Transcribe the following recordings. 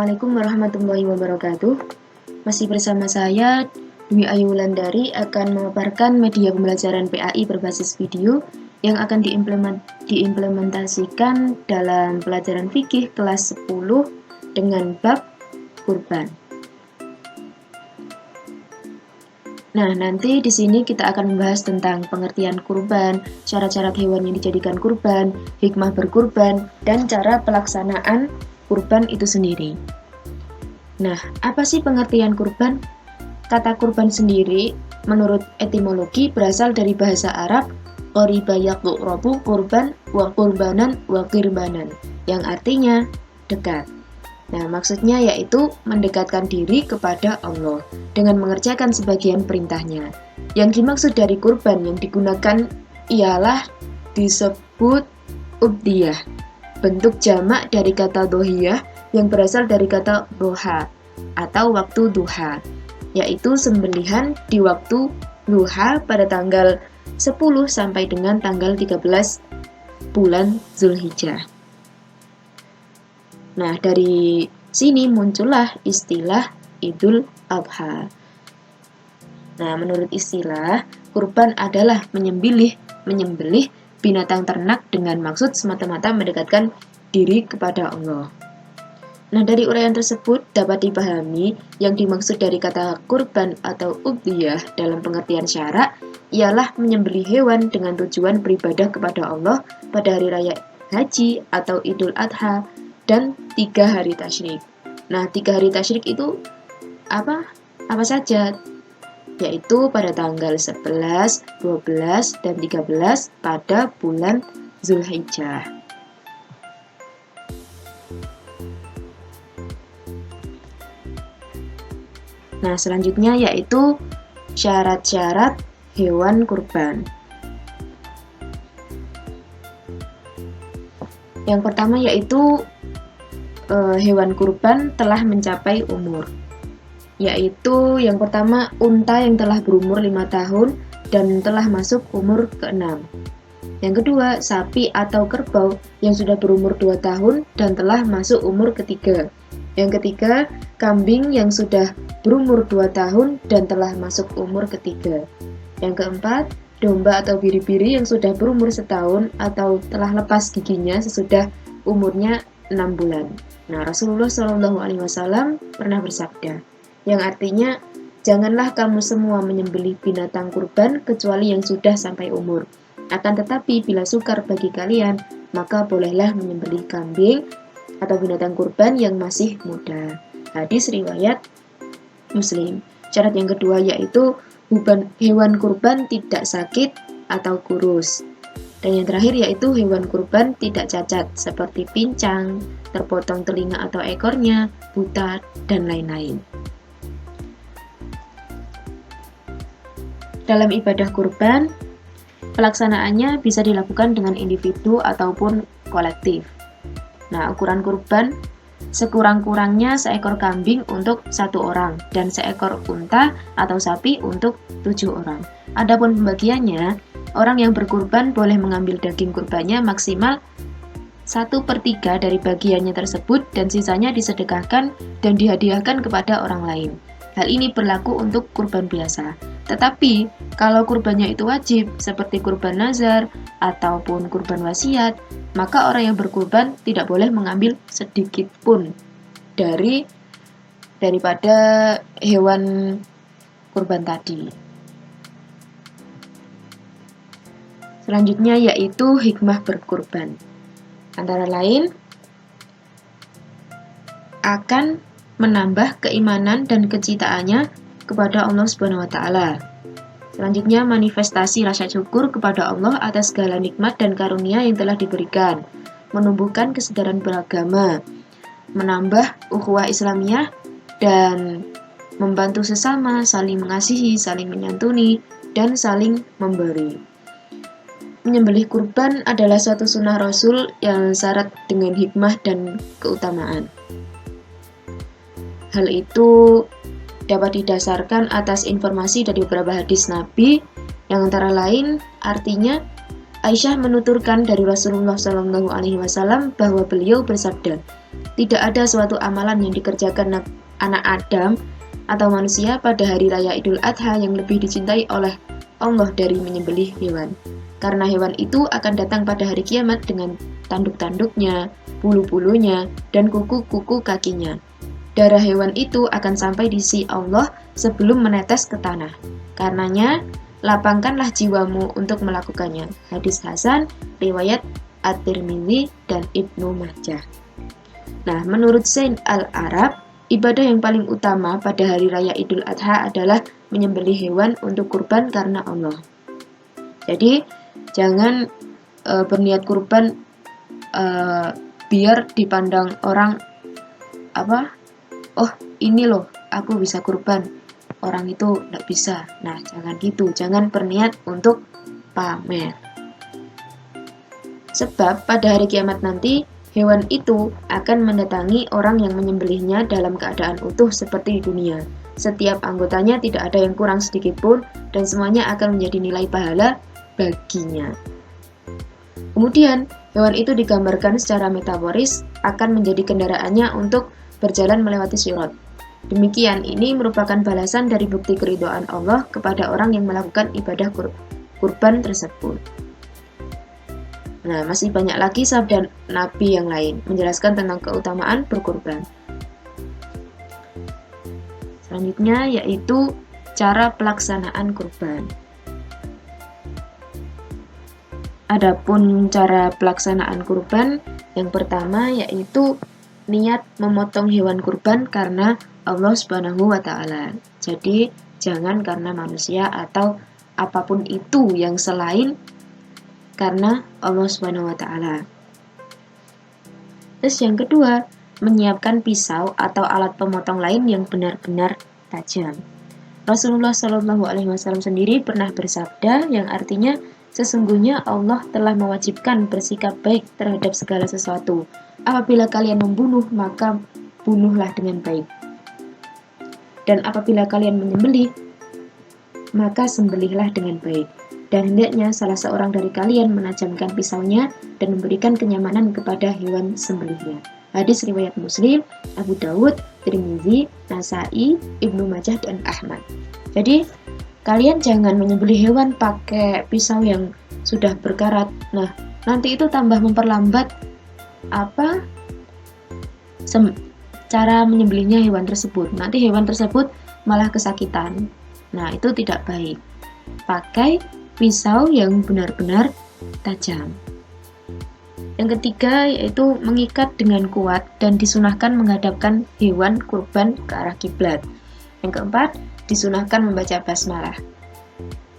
Assalamualaikum warahmatullahi wabarakatuh. Masih bersama saya, Dwi Ayu Wulandari, akan memaparkan media pembelajaran PAI berbasis video yang akan diimplementasikan dalam pelajaran fikih kelas 10 dengan bab kurban. Nah, nanti di sini kita akan membahas tentang pengertian kurban, syarat-syarat hewan yang dijadikan kurban, hikmah berkurban, dan cara pelaksanaan kurban itu sendiri. Nah, apa sih pengertian kurban? Kata kurban sendiri, menurut etimologi, berasal dari bahasa Arab qariba yaqrabu kurban wa kurbanan wa qirbanan, yang artinya dekat. Nah, maksudnya yaitu mendekatkan diri kepada Allah dengan mengerjakan sebagian perintahnya. Yang dimaksud dari kurban yang digunakan ialah disebut ubdiyah, bentuk jamak dari kata dohiyah yang berasal dari kata doha atau waktu duha, yaitu sembelihan di waktu duha pada tanggal 10 sampai dengan tanggal 13 bulan Zulhijjah. Nah, dari sini muncullah istilah Idul Adha. Nah, menurut istilah, kurban adalah menyembelih binatang ternak dengan maksud semata-mata mendekatkan diri kepada Allah. Nah, dari uraian tersebut dapat dipahami yang dimaksud dari kata kurban atau ubdiyah dalam pengertian syara ialah menyembelih hewan dengan tujuan beribadah kepada Allah pada hari raya haji atau Idul Adha dan 3 hari tasyrik. Nah, 3 hari tasyrik itu apa saja? Yaitu pada tanggal 11, 12, dan 13 pada bulan Zulhijjah. Nah, selanjutnya yaitu syarat-syarat hewan kurban. Yang pertama yaitu hewan kurban telah mencapai umur. Yaitu yang pertama unta yang telah berumur 5 tahun dan telah masuk umur ke-6. Yang kedua, sapi atau kerbau yang sudah berumur 2 tahun dan telah masuk umur ke-3. Yang ketiga, kambing yang sudah berumur 2 tahun dan telah masuk umur ke-3. Yang keempat, domba atau biri-biri yang sudah berumur 1 tahun atau telah lepas giginya sesudah umurnya 6 bulan. Nah, Rasulullah SAW pernah bersabda, yang artinya, janganlah kamu semua menyembelih binatang kurban kecuali yang sudah sampai umur. Akan tetapi bila sukar bagi kalian, maka bolehlah menyembelih kambing atau binatang kurban yang masih muda. Hadis riwayat Muslim. Syarat yang kedua yaitu hewan kurban tidak sakit atau kurus. Dan yang terakhir yaitu hewan kurban tidak cacat seperti pincang, terpotong telinga atau ekornya, buta, dan lain-lain. Dalam ibadah kurban, pelaksanaannya bisa dilakukan dengan individu ataupun kolektif. Nah, ukuran kurban sekurang-kurangnya seekor kambing untuk 1 orang dan seekor unta atau sapi untuk 7 orang. Adapun pembagiannya, orang yang berkurban boleh mengambil daging kurbannya maksimal 1/3 dari bagiannya tersebut dan sisanya disedekahkan dan dihadiahkan kepada orang lain. Hal ini berlaku untuk kurban biasa. Tetapi, kalau kurbannya itu wajib, seperti kurban nazar ataupun kurban wasiat, maka orang yang berkurban tidak boleh mengambil sedikit pun daripada hewan kurban tadi. Selanjutnya yaitu hikmah berkurban. Antara lain, akan menambah keimanan dan kecintaannya kepada Allah Subhanahu wa taala. Selanjutnya, manifestasi rasa syukur kepada Allah atas segala nikmat dan karunia yang telah diberikan, menumbuhkan kesadaran beragama, menambah ukhuwah Islamiyah dan membantu sesama, saling mengasihi, saling menyantuni, dan saling memberi. Menyembelih kurban adalah suatu sunnah Rasul yang syarat dengan hikmah dan keutamaan. Hal itu dapat didasarkan atas informasi dari beberapa hadis Nabi yang antara lain artinya Aisyah menuturkan dari Rasulullah SAW bahwa beliau bersabda, tidak ada suatu amalan yang dikerjakan anak Adam atau manusia pada hari raya Idul Adha yang lebih dicintai oleh Allah dari menyembelih hewan. Karena hewan itu akan datang pada hari kiamat dengan tanduk-tanduknya, bulu-bulunya, dan kuku-kuku kakinya. Darah hewan itu akan sampai di sisi Allah sebelum menetes ke tanah. Karenanya, lapangkanlah jiwamu untuk melakukannya. Hadis Hasan, riwayat At-Tirmidzi dan Ibnu Majah. Nah, menurut Zain al-Arab, ibadah yang paling utama pada hari raya Idul Adha adalah menyembelih hewan untuk kurban karena Allah. Jadi, jangan berniat kurban biar dipandang orang oh ini loh aku bisa kurban, orang itu tidak bisa. Nah, jangan gitu, jangan berniat untuk pamer. Sebab pada hari kiamat nanti hewan itu akan mendatangi orang yang menyembelihnya dalam keadaan utuh seperti di dunia. Setiap anggotanya tidak ada yang kurang sedikit pun dan semuanya akan menjadi nilai pahala baginya. Kemudian, hewan itu digambarkan secara metaforis akan menjadi kendaraannya untuk berjalan melewati sirat. Demikian, ini merupakan balasan dari bukti keridhaan Allah kepada orang yang melakukan ibadah kurban tersebut. Nah, masih banyak lagi sabda Nabi yang lain menjelaskan tentang keutamaan berkurban. Selanjutnya yaitu cara pelaksanaan kurban. Adapun cara pelaksanaan kurban, yang pertama yaitu niat memotong hewan kurban karena Allah Subhanahu wa Ta'ala. Jadi, jangan karena manusia atau apapun itu yang selain karena Allah Subhanahu wa Ta'ala. Terus yang kedua, menyiapkan pisau atau alat pemotong lain yang benar-benar tajam. Rasulullah SAW sendiri pernah bersabda yang artinya, sesungguhnya Allah telah mewajibkan bersikap baik terhadap segala sesuatu. Apabila kalian membunuh, maka bunuhlah dengan baik. Dan apabila kalian menyembelih, maka sembelihlah dengan baik. Dan hendaknya salah seorang dari kalian menajamkan pisaunya dan memberikan kenyamanan kepada hewan sembelihnya. Hadis riwayat Muslim, Abu Dawud, Tirmidzi, Nasai, Ibnu Majah, dan Ahmad. Jadi, kalian jangan menyembelih hewan pakai pisau yang sudah berkarat. Nah, nanti itu tambah memperlambat cara menyembelihnya hewan tersebut. Nanti hewan tersebut malah kesakitan. Nah, itu tidak baik. Pakai pisau yang benar-benar tajam. Yang ketiga yaitu mengikat dengan kuat dan disunahkan menghadapkan hewan kurban ke arah kiblat. Yang keempat, disunahkan membaca basmalah,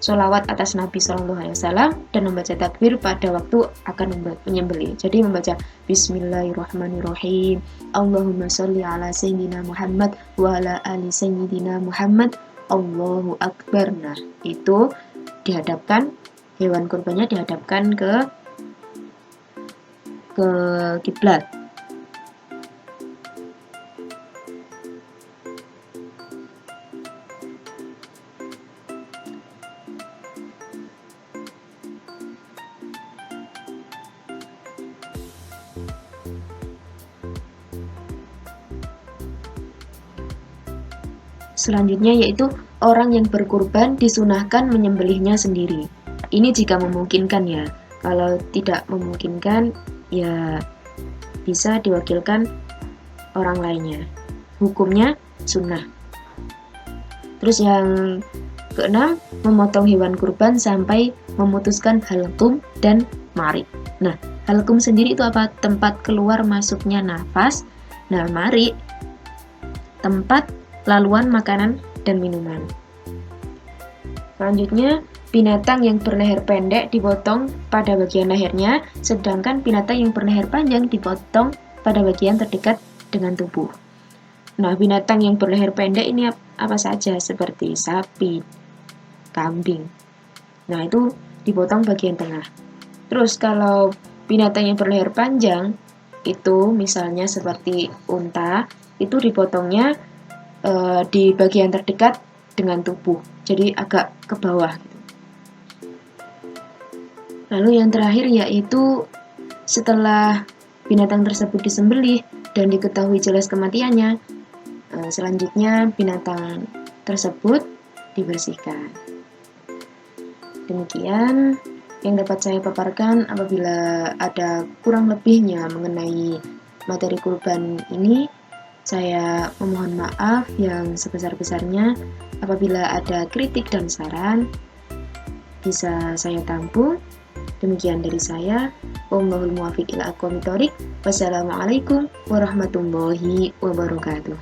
sholawat atas Nabi SAW, dan membaca takbir pada waktu akan menyembelih. Jadi membaca Bismillahirrahmanirrahim, Allahumma sholli ala Sayyidina Muhammad wa ala ali Sayyidina Muhammad, Allahu Akbar. Nah, itu dihadapkan, hewan kurbannya dihadapkan ke kiblat. Selanjutnya yaitu orang yang berkurban disunahkan menyembelihnya sendiri. Ini jika memungkinkan ya. Kalau tidak memungkinkan ya bisa diwakilkan orang lainnya. Hukumnya sunnah. Terus yang keenam, memotong hewan kurban sampai memutuskan halqum dan marik. Nah, halqum sendiri itu apa? Tempat keluar masuknya nafas. Nah, marik tempat laluan makanan dan minuman. Selanjutnya, binatang yang berleher pendek dipotong pada bagian lehernya, sedangkan binatang yang berleher panjang dipotong pada bagian terdekat dengan tubuh. Nah, binatang yang berleher pendek ini apa saja? Seperti sapi, kambing. Nah, itu dipotong bagian tengah. Terus kalau binatang yang berleher panjang, itu misalnya seperti unta, itu dipotongnya di bagian terdekat dengan tubuh, jadi agak ke bawah gitu. Lalu yang terakhir yaitu setelah binatang tersebut disembelih dan diketahui jelas kematiannya, selanjutnya binatang tersebut dibersihkan. Demikian yang dapat saya paparkan. Apabila ada kurang lebihnya mengenai materi kurban ini, saya memohon maaf yang sebesar-besarnya. Apabila ada kritik dan saran, bisa saya tampung. Demikian dari saya. Wallahul muwaffiq ila aqwamit thoriq. Wassalamualaikum warahmatullahi wabarakatuh.